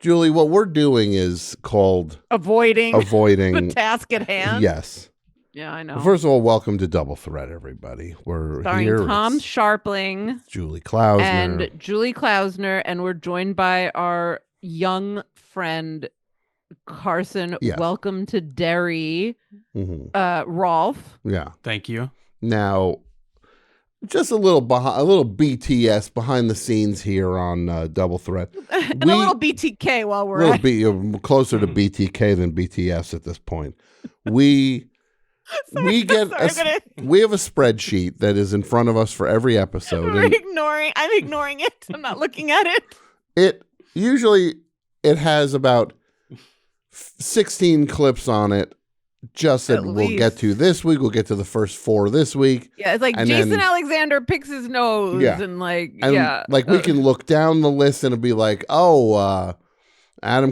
Julie, what we're doing is called avoiding the task at hand. Yes. Yeah, I know. First of all, welcome to Double Threat, everybody. We're starring here. Tom Sharpling, Julie Klausner, and we're joined by our young friend Carson. Yes. Welcome to Derry, Rolf. Yeah, thank you. Now, just a little BTS behind the scenes here on Double Threat, and a little BTK while we're closer to BTK than BTS at this point. We have a spreadsheet that is in front of us for every episode. I'm ignoring it. I'm not looking at it. It has about 16 clips on it. Just that we'll get to this week. We'll get to the first 4 this week. Yeah, it's like Jason Alexander picks his nose we can look down the list and it'll be like, Adam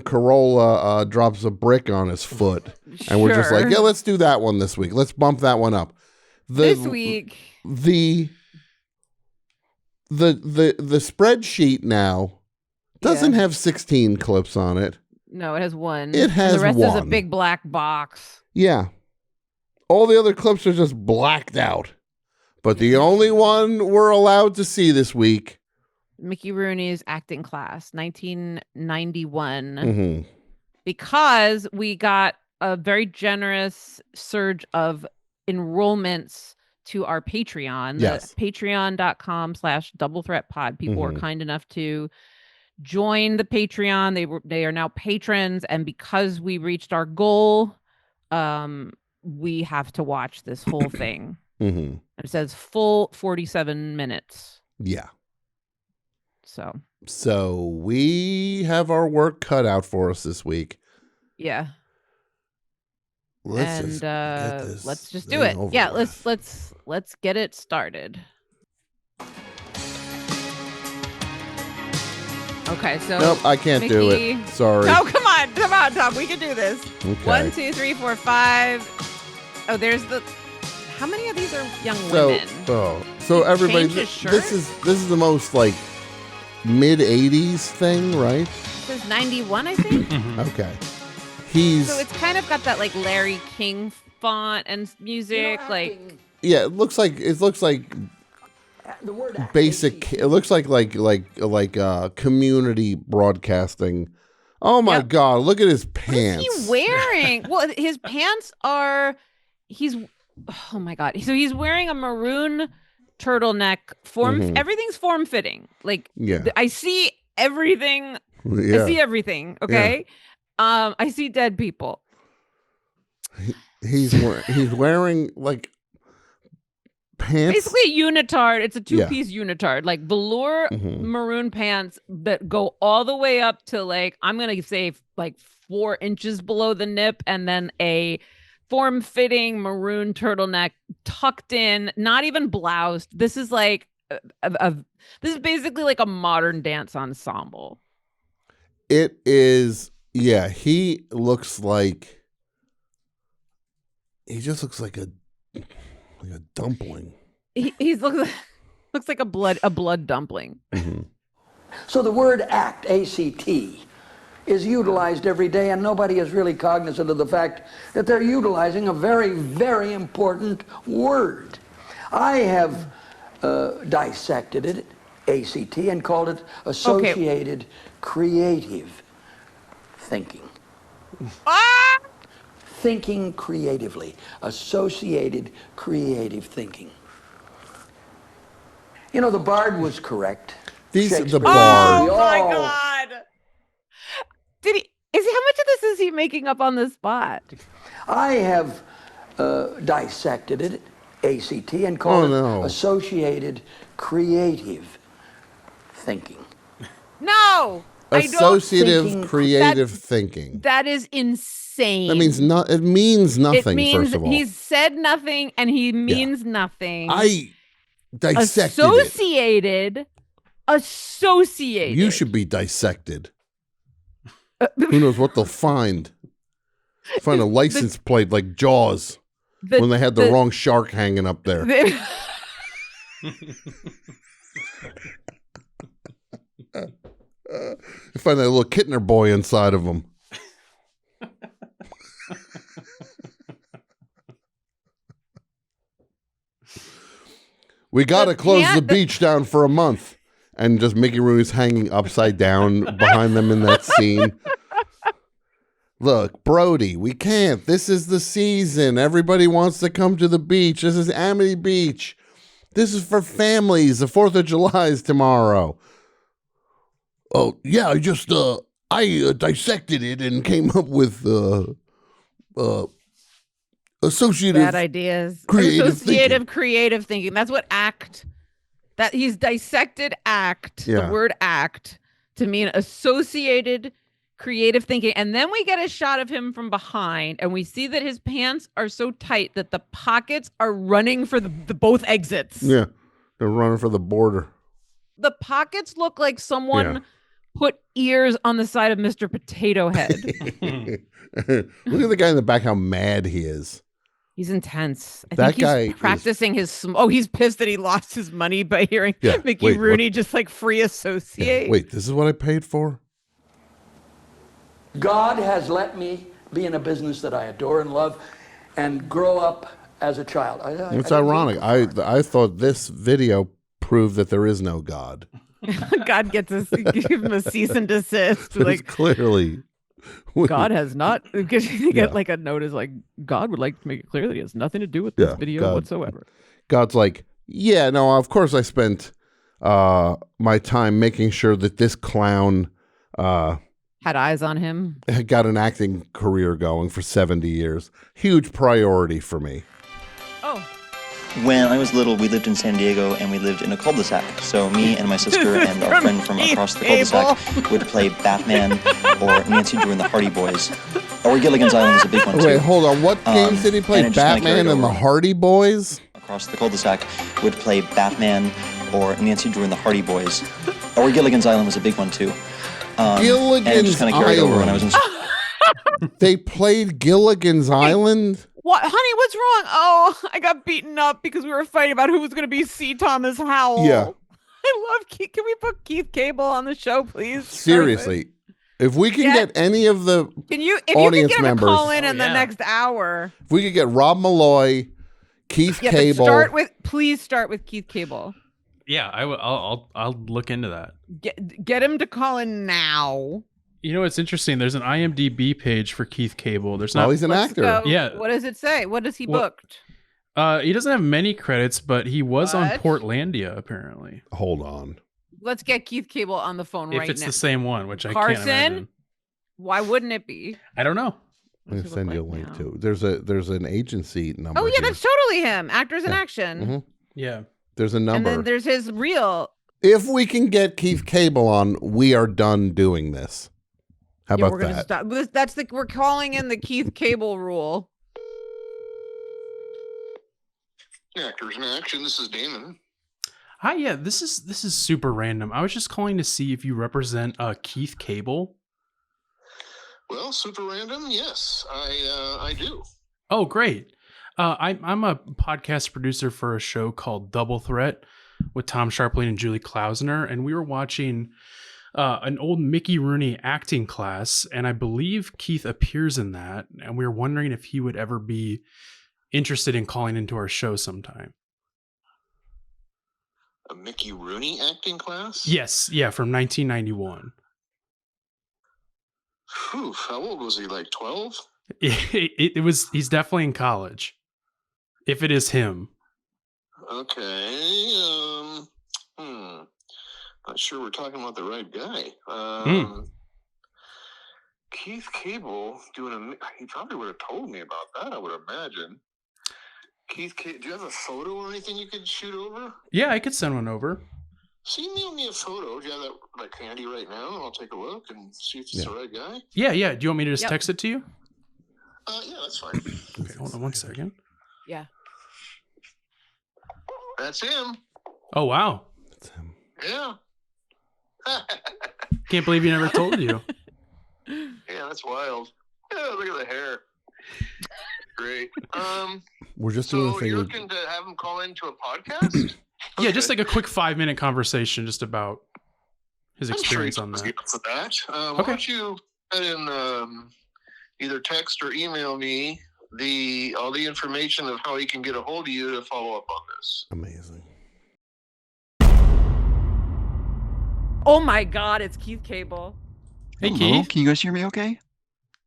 Carolla drops a brick on his foot. And we're just like, yeah, let's do that one this week. Let's bump that one up. This week. The spreadsheet now doesn't have 16 clips on it. No, it has 1. It has 1. The rest is a big black box. Yeah. All the other clips are just blacked out. But the only one we're allowed to see this week, Mickey Rooney's acting class, 1991, because we got a very generous surge of enrollments to our Patreon. Yes. Patreon.com/DoubleThreatPod. People were kind enough to join the Patreon. They are now patrons, and because we reached our goal, we have to watch this whole thing. It says full 47 minutes. Yeah. So we have our work cut out for us this week. Yeah. Let's just do it. Yeah, let's get it started. Okay, so nope, I can't do it. Sorry. No, come on, Tom. We can do this. Okay. 1, 2, 3, 4, 5. Oh, there's the. How many of these are young women? So everybody, this is the most like mid-'80s thing, right? This is 91, I think. Okay. So it's kind of got that like Larry King font and music, yeah. It looks like the word basic. It looks like community broadcasting. Oh my God! Look at his pants. What is he wearing? Well, his pants are. Oh my God! So he's wearing a maroon turtleneck. Everything's form fitting. I see everything. Yeah. I see everything. Okay. Yeah. I see dead people. He's wearing like pants. Basically a unitard. It's a 2-piece unitard, like velour maroon pants that go all the way up to I'm gonna say 4 inches below the nip, and then a form-fitting maroon turtleneck tucked in, not even bloused. This is this is basically like a modern dance ensemble. It is. Yeah, he just looks like a dumpling. He looks like a blood dumpling. So the word act, A-C-T, is utilized every day, and nobody is really cognizant of the fact that they're utilizing a very, very important word. I have dissected it, A-C-T, and called it associated creative thinking. Thinking creatively. Associated creative thinking. You know, the Bard was correct. The Bard. Oh my God! How much of this is he making up on the spot? I have dissected it, A-C-T, and called it associated creative thinking. No! Associative creative thinking. That is insane. That means it means nothing. First of all, he's said nothing, and he means nothing. I dissected Associated. You should be dissected. Who knows what they'll find? Find a license plate like Jaws when they had the wrong shark hanging up there. You find that little Kittner boy inside of him. We got to close the beach down for a month. And just Mickey Rooney's hanging upside down behind them in that scene. Look, Brody, we can't. This is the season. Everybody wants to come to the beach. This is Amity Beach. This is for families. The 4th of July is tomorrow. Oh, yeah, I dissected it and came up with associative bad ideas. Creative thinking. That's what ACT. That he's dissected ACT, the word ACT, to mean associated creative thinking. And then we get a shot of him from behind, and we see that his pants are so tight that the pockets are running for the both exits. Yeah, they're running for the border. The pockets look like someone put ears on the side of Mr. Potato Head. Look at the guy in the back, how mad he is. He's intense. I that think guy he's practicing he's pissed that he lost his money by hearing Mickey Rooney just like free associate. Yeah, wait, this is what I paid for? God has let me be in a business that I adore and love and grow up as a child. It's ironic. I thought this video proved that there is no God. God gets us, give him a cease and desist. Like clearly. God has not, because you get like a notice like God would like to make it clear that he has nothing to do with this video whatsoever. God's like, yeah, no, of course I spent my time making sure that this clown had eyes on him. Got an acting career going for 70 years. Huge priority for me. Oh. When I was little, we lived in San Diego, and we lived in a cul-de-sac. So me and my sister and our friend from across the cul-de-sac would play Batman or Nancy Drew and the Hardy Boys. Or Gilligan's Island is a big one, too. Wait, hold on. What games did he play? Batman and the Hardy Boys? Across the cul-de-sac would play Batman or Nancy Drew and the Hardy Boys. Or Gilligan's Island was a big one, too. Gilligan's just kind of carried over when I was in They played Gilligan's Island? What, honey, what's wrong? Oh, I got beaten up because we were fighting about who was going to be C. Thomas Howell. Yeah. I love Keith. Can we put Keith Cable on the show, please? Seriously. If we can get any of the if you audience can get members him to call in the next hour. If we could get Rob Malloy, Keith Cable. Please start with Keith Cable. Yeah, I'll look into that. Get him to call in now. You know, it's interesting. There's an IMDb page for Keith Cable. There's not. Oh, he's an actor. Go. Yeah. What does it say? What has he booked? He doesn't have many credits, but he was on Portlandia apparently. Hold on. Let's get Keith Cable on the phone right now. If it's the same one, which I Carson, can't imagine. Why wouldn't it be? I don't know. I'm gonna send you a link to. There's an agency number. Oh yeah, that's totally him. Actors in Action. Mm-hmm. Yeah. There's a number. And then there's his real. If we can get Keith Cable on, we are done doing this. How about we're gonna that? Stop. We're calling in the Keith Cable rule. Actors in Action. This is Damon. Hi, yeah. This is super random. I was just calling to see if you represent Keith Cable. Well, super random. Yes, I do. Oh, great. I'm a podcast producer for a show called Double Threat with Tom Sharpling and Julie Klausner, and we were watching an old Mickey Rooney acting class, and I believe Keith appears in that, and we were wondering if he would ever be interested in calling into our show sometime. A Mickey Rooney acting class? Yes, yeah, from 1991. Whew, how old was he? Like 12? He's definitely in college. If it is him. Okay. Not sure we're talking about the right guy. Keith Cable he probably would have told me about that, I would imagine. Keith Cable, do you have a photo or anything you could shoot over? Yeah, I could send one over. Email me a photo. Do you have that handy right now? And I'll take a look and see if it's the right guy. Yeah. Do you want me to just text it to you? Yeah, that's fine. Okay, hold on one second. Yeah. That's him. Oh, wow. That's him. Yeah. Can't believe he never told you. Yeah, that's wild. Yeah, look at the hair. Great. We're just doing a thing. You're looking to have him call into a podcast? Yeah, just like a quick 5-minute conversation just about his experience on that. For that. Why don't you go ahead and either text or email me all the information of how he can get a hold of you to follow up on this. Amazing. Oh my God, it's Keith Cable. Hey, Hello, Keith. can you guys hear me okay?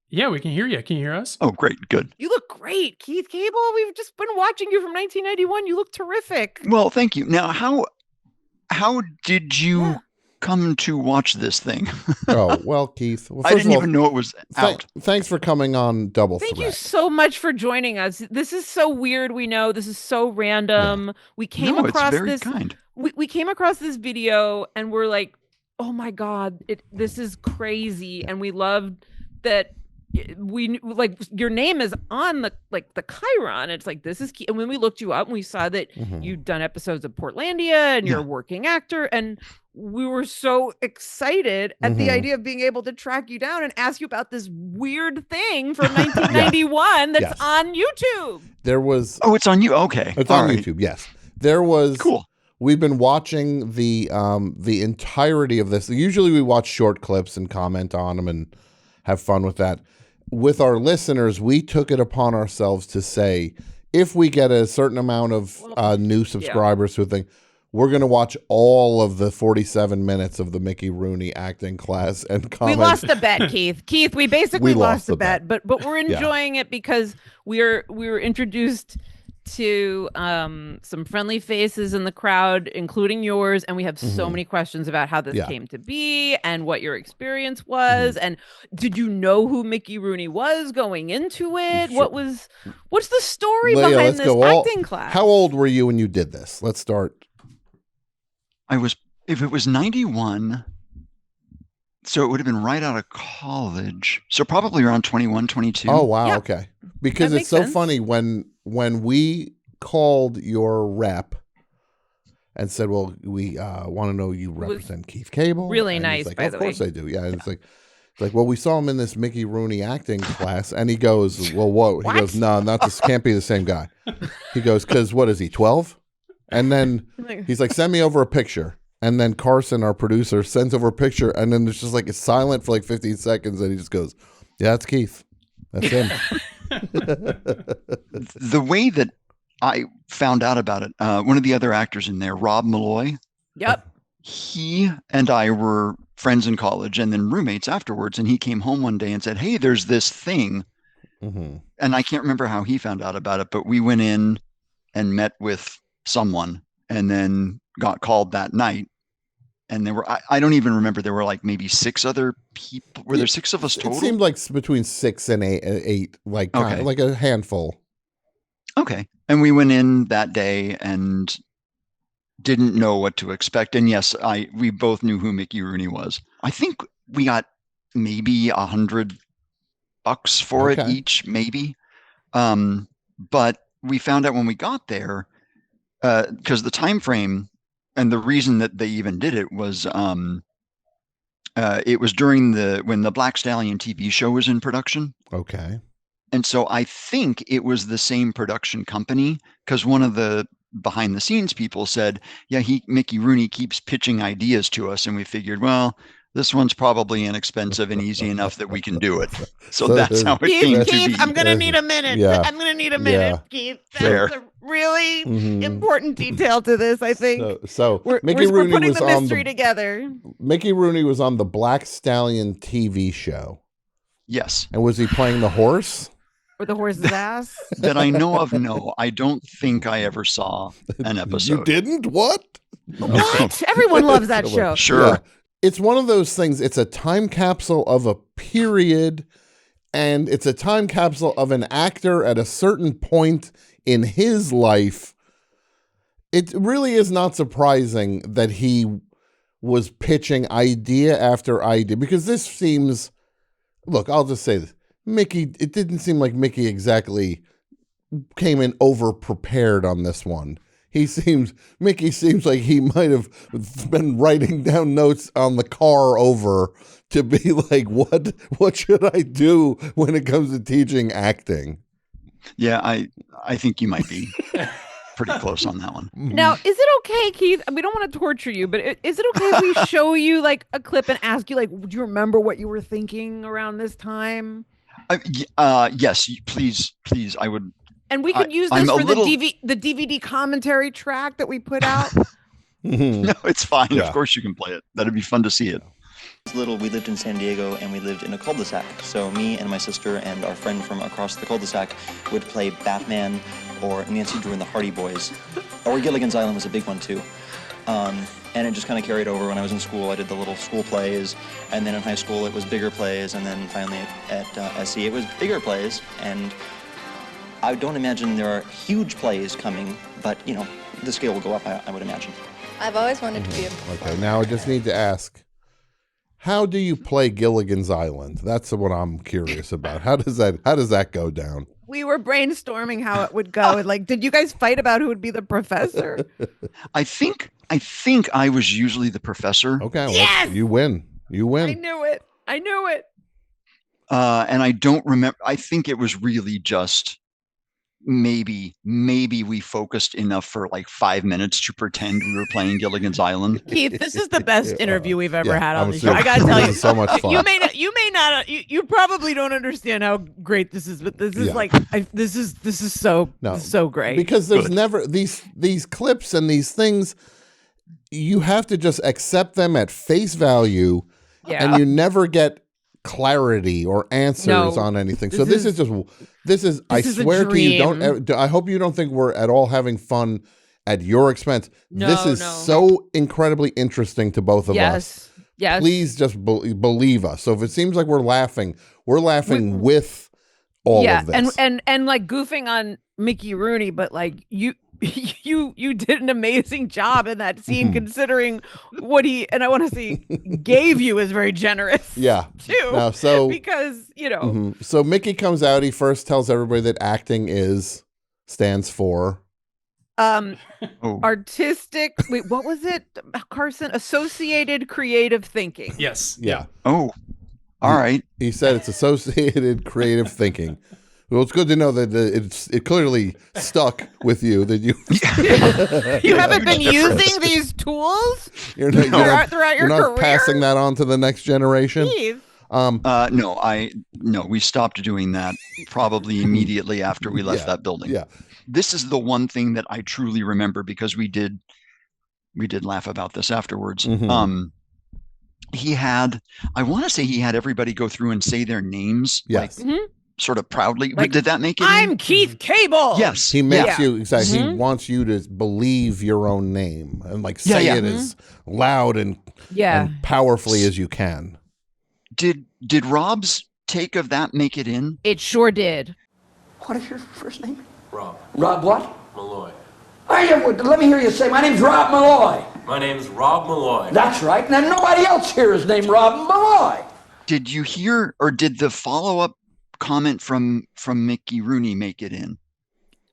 Yeah, we can hear you. Can you hear us? Oh, great. Good. You look great, Keith Cable. We've just been watching you from 1991. You look terrific. Well, thank you. Now, how did you come to watch this thing? Oh, well, Keith. Well, I didn't even know it was out. Thanks for coming on Double Threat. Thank you so much for joining us. This is so weird. We know this is so random. Yeah. We came across it's very this. Kind. We came across this video and we're like, oh my God, this is crazy. And we loved that we like your name is on the Chiron. It's like, this is key. And when we looked you up and we saw that you'd done episodes of Portlandia and you're a working actor, and we were so excited at the idea of being able to track you down and ask you about this weird thing from 1991 that's on YouTube. There was it's on you. Okay. It's on YouTube. Yes. There was cool. We've been watching the entirety of this. Usually we watch short clips and comment on them and have fun with that. With our listeners, we took it upon ourselves to say, if we get a certain amount of new subscribers to a thing, we're going to watch all of the 47 minutes of the Mickey Rooney acting class and comment. We lost the bet, Keith. Keith, we basically lost the bet, but we're enjoying it because we were introduced to some friendly faces in the crowd, including yours, and we have so many questions about how this came to be and what your experience was, and did you know who Mickey Rooney was going into it? Sure. What's the story behind this acting class? How old were you when you did this? Let's start. If it was 91, so it would have been right out of college, so probably around 21, 22. Oh wow, okay. Because it's so funny when we called your rep and said, well, we want to know you represent Keith Cable. Really and nice, like, by the way. Of course I do. Yeah. And it's like, well, we saw him in this Mickey Rooney acting class. And he goes, well, what? He goes, no, can't be the same guy. He goes, because what is he, 12? And then he's like, send me over a picture. And then Carson, our producer, sends over a picture. And then it's just like, it's silent for like 15 seconds. And he just goes, yeah, that's Keith. That's him. The way that I found out about it, one of the other actors in there, Rob Malloy. Yep. He and I were friends in college and then roommates afterwards. And he came home one day and said, hey, there's this thing. And I can't remember how he found out about it, but we went in and met with someone and then got called that night. And there were, I don't even remember, there were like maybe 6 other people. Were there 6 of us total? It seemed like between 6 and 8, like kind of like a handful. Okay. And we went in that day and didn't know what to expect. And yes, we both knew who Mickey Rooney was. I think we got maybe $100 for it each, maybe. But we found out when we got there, because the time frame, and the reason that they even did it was it was during when the Black Stallion TV show was in production. Okay. And so I think it was the same production company, because one of the behind the scenes people said, yeah, Mickey Rooney keeps pitching ideas to us. And we figured, well, this one's probably inexpensive and easy enough that we can do it. So that's how it came to be. I'm going to need a minute. Yeah. I'm going to need a minute, Keith. That's a really important detail to this, I think. So Mickey Rooney we're putting the mystery together. Mickey Rooney was on the Black Stallion TV show. Yes. And was he playing the horse? Or the horse's ass? That I know of, no. I don't think I ever saw an episode. You didn't? What? What? Everyone loves that show. Sure. Yeah. It's one of those things. It's a time capsule of a period, and it's a time capsule of an actor at a certain point in his life. It really is not surprising that he was pitching idea after idea, because this seems, look, I'll just say this. It didn't seem like Mickey exactly came in over prepared on this one. Mickey seems like he might have been writing down notes on the car over to be like, what should I do when it comes to teaching acting? Yeah, I think you might be. pretty close on that one. Now, is it okay, Keith? We don't want to torture you, but is it okay if we show you like a clip and ask you, like, do you remember what you were thinking around this time? Yes, please. I would. And we could use this for the DVD commentary track that we put out. No, it's fine. Yeah. Of course you can play it. That'd be fun to see it. Little, we lived in San Diego and we lived in a cul-de-sac. So me and my sister and our friend from across the cul-de-sac would play Batman or Nancy Drew and the Hardy Boys. Or Gilligan's Island was a big one too. And it just kind of carried over. When I was in school, I did the little school plays, and then in high school it was bigger plays, and then finally at SC it was bigger plays. And I don't imagine there are huge plays coming, but you know, the scale will go up, I would imagine. I've always wanted to be a performer. Okay, now I just need to ask, how do you play Gilligan's Island? That's what I'm curious about. How does that go down? We were brainstorming how it would go. And like, did you guys fight about who would be the professor? I think I was usually the professor. Okay, well, yes! You win. I knew it. And I don't remember. I think it was really just maybe we focused enough for like 5 minutes to pretend we were playing Gilligan's Island. Keith, this is the best interview we've ever had on the show. I gotta tell you, so much fun. You probably don't understand how great this is, but this is this is so great. Because there's never these clips and these things. You have to just accept them at face value, and you never get clarity or answers on anything. So this is I swear to you, I hope you don't think we're at all having fun at your expense. This is so incredibly interesting to both of us. Yes. Please just believe us. So if it seems like we're laughing with all of this. And like goofing on Mickey Rooney, but like you did an amazing job in that scene, considering what I want to say gave you is very generous. Yeah. Too. Now, because, you know. So Mickey comes out, he first tells everybody that acting stands for artistic. Wait, what was it, Carson? Associated creative thinking. Yes. Yeah. Oh. All right. He said it's associated creative thinking. Well, it's good to know that it clearly stuck with you. That you haven't been using these tools throughout your career. Passing that on to the next generation. Steve. No, we stopped doing that probably immediately after we left that building. Yeah. This is the one thing that I truly remember, because we did laugh about this afterwards. I want to say he had everybody go through and say their names. Yes. Like, sort of proudly. Like, did that make it? I'm Keith Cable. Yes. He makes you exactly. He wants you to believe your own name and like say it as loud and powerfully as you can. Did Rob's take of that make it in? It sure did. What is your first name? Rob. Rob what? Malloy. Let me hear you say, my name's Rob Malloy. My name's Rob Malloy. That's right. And then nobody else here is named Rob Malloy. Did you hear, or did the follow-up comment from Mickey Rooney make it in?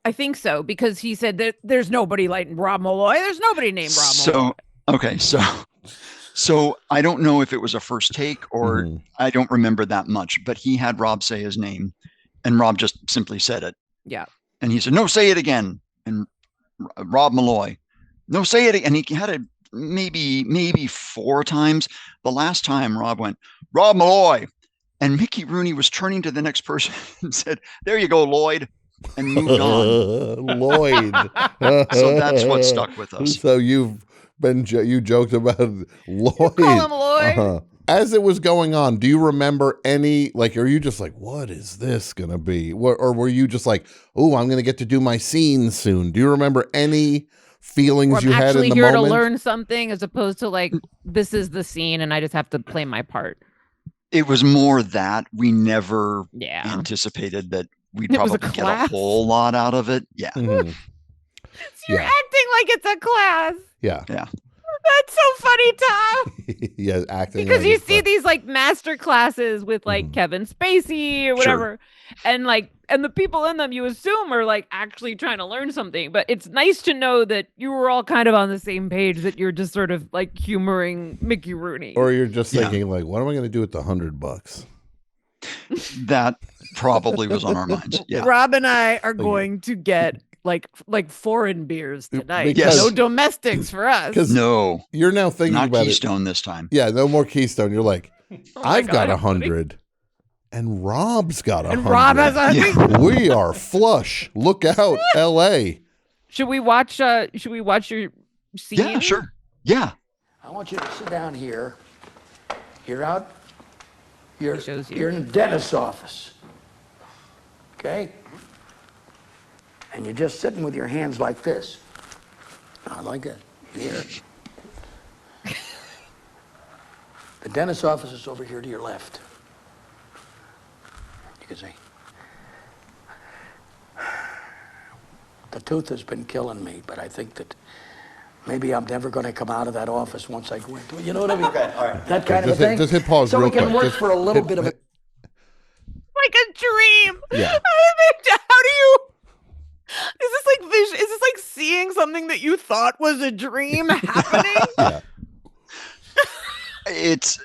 I think so, because he said that there's nobody like Rob Malloy. There's nobody named Rob Malloy. Okay, so I don't know if it was a first take or I don't remember that much, but he had Rob say his name and Rob just simply said it. Yeah. And he said, no, say it again. And Rob Malloy, no, say it. And he had it maybe 4 times. The last time Rob went, Rob Malloy. And Mickey Rooney was turning to the next person and said, there you go, Lloyd, and moved on. Lloyd. So that's what stuck with us. So you joked about Lloyd. You call him Lloyd. As it was going on, do you remember any, like, are you just like, what is this going to be? Or were you just like, oh, I'm going to get to do my scene soon? Do you remember any feelings you had in the moment? I'm actually here to learn something, as opposed to like, this is the scene and I just have to play my part. It was more that we never anticipated that we'd probably get a whole lot out of it. Yeah. Mm-hmm. So you're acting like it's a class. Yeah. Yeah. That's so funny, Tom. Yeah, acting because like you see these like master classes with like Kevin Spacey or whatever, and the people in them you assume are like actually trying to learn something. But it's nice to know that you were all kind of on the same page, that you're just sort of like humoring Mickey Rooney, or you're just thinking like, what am I going to do with the $100? That probably was on our minds. Yeah. Rob and I are going to get like foreign beers tonight. Because- No domestics for us. Because No, you're now thinking not about Keystone this time. it. Yeah, no more Keystone. You're like, I've got God, 100, and Rob's got 100. And Rob has 100. We are flush. Look out, L.A. Should we watch your scene? Yeah, sure. Yeah. I want you to sit down here. You're out. You're shows you. in a dentist's office. Okay? And you're just sitting with your hands like this. I like it. Here. The dentist's office is over here to your left. You can see. The tooth has been killing me, but I think that maybe I'm never going to come out of that office once I go into it. You know what I mean? Okay, all right. That kind of a thing. Just hit pause so real we can quick. work Just for a little bit of a... Like a dream. Yeah. How do you? Is this like seeing something that you thought was a dream happening? Yeah. It's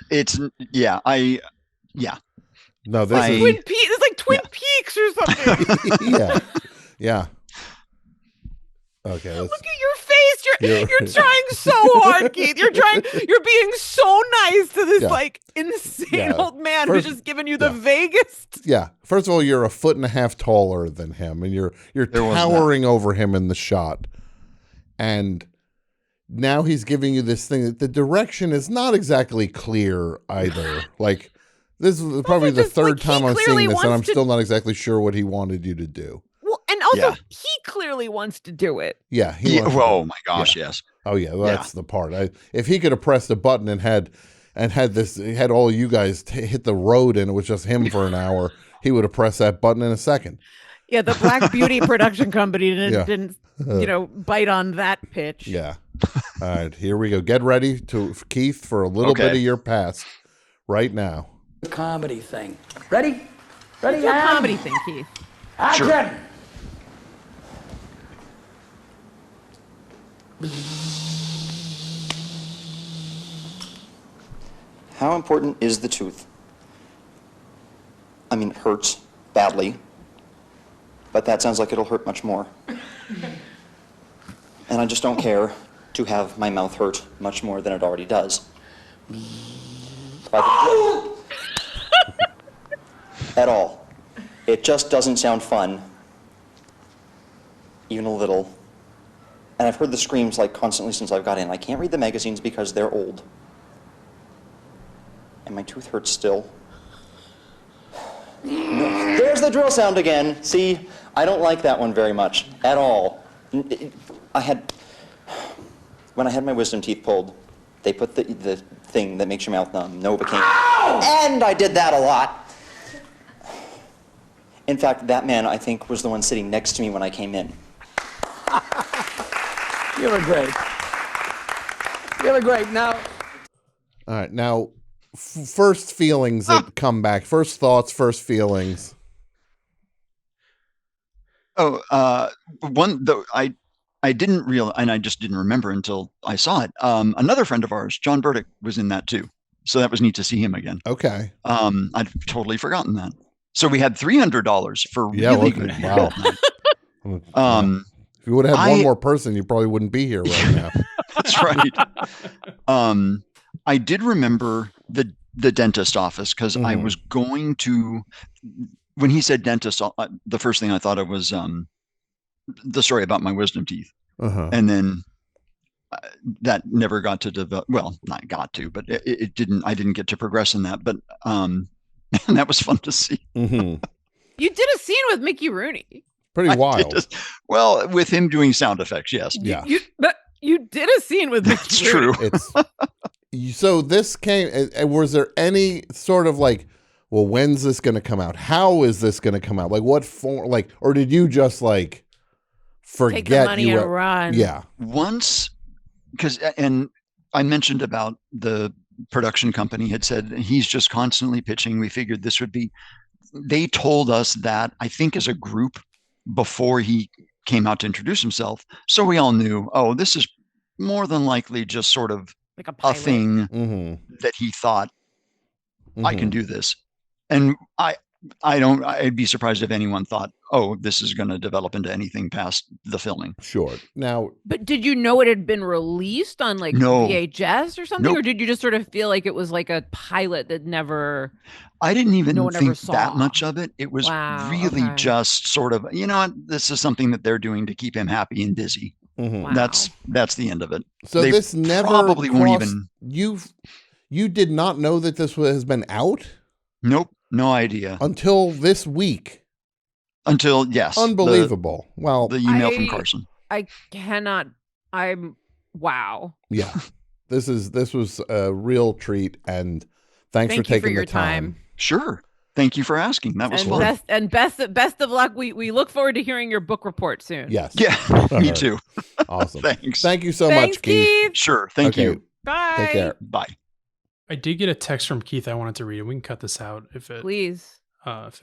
No, this is... Twin Peaks. It's like Twin Peaks or something. Yeah. Okay. Look at your face. You're trying so hard, Keith. You're being so nice to this like insane old man who's just giving you the vaguest. Yeah. First of all, you're 1.5 feet taller than him, and you're towering over him in the shot. And now he's giving you this thing that the direction is not exactly clear either. Like, this is probably the third time I'm seeing this, and I'm still not exactly sure what he wanted you to do. Well, and also he clearly wants to do it. Yeah. Oh my gosh, yes. Oh yeah, well, that's the part. If he could have pressed a button and had all you guys hit the road and it was just him for an hour, he would have pressed that button in a second. Yeah, the Black Beauty production company didn't bite on that pitch. Yeah. All right, here we go. Get ready Keith, for a little bit of your past right now. Comedy thing. Ready? It's your comedy thing, Keith. Action! Sure. How important is the tooth? I mean, it hurts badly, but that sounds like it'll hurt much more. And I just don't care to have my mouth hurt much more than it already does. At all. It just doesn't sound fun, even a little. And I've heard the screams like constantly since I've got in. I can't read the magazines because they're old. And my tooth hurts still. No. There's the drill sound again. See, I don't like that one very much at all. When I had my wisdom teeth pulled, they put the thing that makes your mouth numb, Novocaine. And I did that a lot. In fact, that man, I think, was the one sitting next to me when I came in. You look great. You look great. Now. All right, now, first feelings that come back. First thoughts, first feelings. One though I didn't realize, and I just didn't remember until I saw it. Another friend of ours, John Burdick, was in that too, so that was neat to see him again. Okay. I'd totally forgotten that. So we had $300 for really good. Wow. If you would have had one more person, you probably wouldn't be here right now. That's right. I did remember the dentist office because I was going to. When he said dentist, the first thing I thought of was the story about my wisdom teeth, and then that never got to develop. Well, not got to, but it didn't. I didn't get to progress in that, but and that was fun to see. You did a scene with Mickey Rooney. Pretty wild. Well, with him doing sound effects, yes. Yeah. You did a scene with Mickey That's Rooney. true. So this came. Was there any sort of like, well, when's this going to come out? How is this going to come out? Like what form? Like, or did you just like forget? Take the money and run. Yeah. Once, and I mentioned about the production company had said he's just constantly pitching. We figured this would be. They told us that, I think, as a group before he came out to introduce himself. So we all knew, this is more than likely just sort of like a thing that he thought, I can do this. And I'd be surprised if anyone thought, oh, this is going to develop into anything past the filming. Sure. Now, but did you know it had been released on like No. VHS or something? Nope. Or did you just sort of feel like it was like a pilot that never... I didn't even no one ever think saw? that much of it. It was Wow, really okay. just sort of, this is something that they're doing to keep him happy and busy. Wow. That's the end of it. So They this never probably won't crossed- even. You did not know that this has been out? Nope, no idea. Until this week. Until, yes. Unbelievable. The email from Carson. I cannot. Wow. Yeah. This was a real treat, and thanks for taking the time. Sure. Thank you for asking. That was fun. Best of luck. We look forward to hearing your book report soon. Yes. Yeah, me too. Awesome. Thanks. Thank you so much, Keith. Sure. Thank you. Bye. Take care. Bye. I did get a text from Keith. I wanted to read it. We can cut this out if it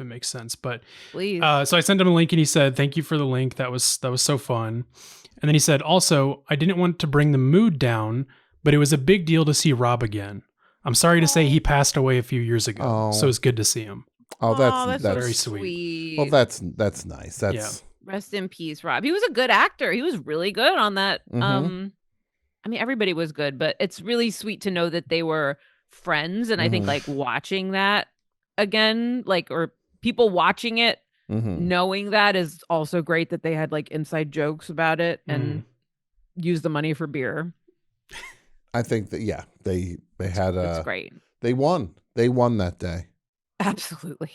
makes sense. But please. So I sent him a link and he said, "Thank you for the link. That was so fun." And then he said, "Also, I didn't want to bring the mood down, but it was a big deal to see Rob again. I'm sorry to say he passed away a few years ago, so it's good to see him." Oh, that's very sweet. Well, that's nice. That's Rest in peace, Rob. He was a good actor. He was really good on that. Mm-hmm. I mean, everybody was good, but it's really sweet to know that they were friends. And I think like watching that again, like, or people watching it, knowing that is also great, that they had like inside jokes about it and used the money for beer. I think that, they had it's great. They won that day. Absolutely.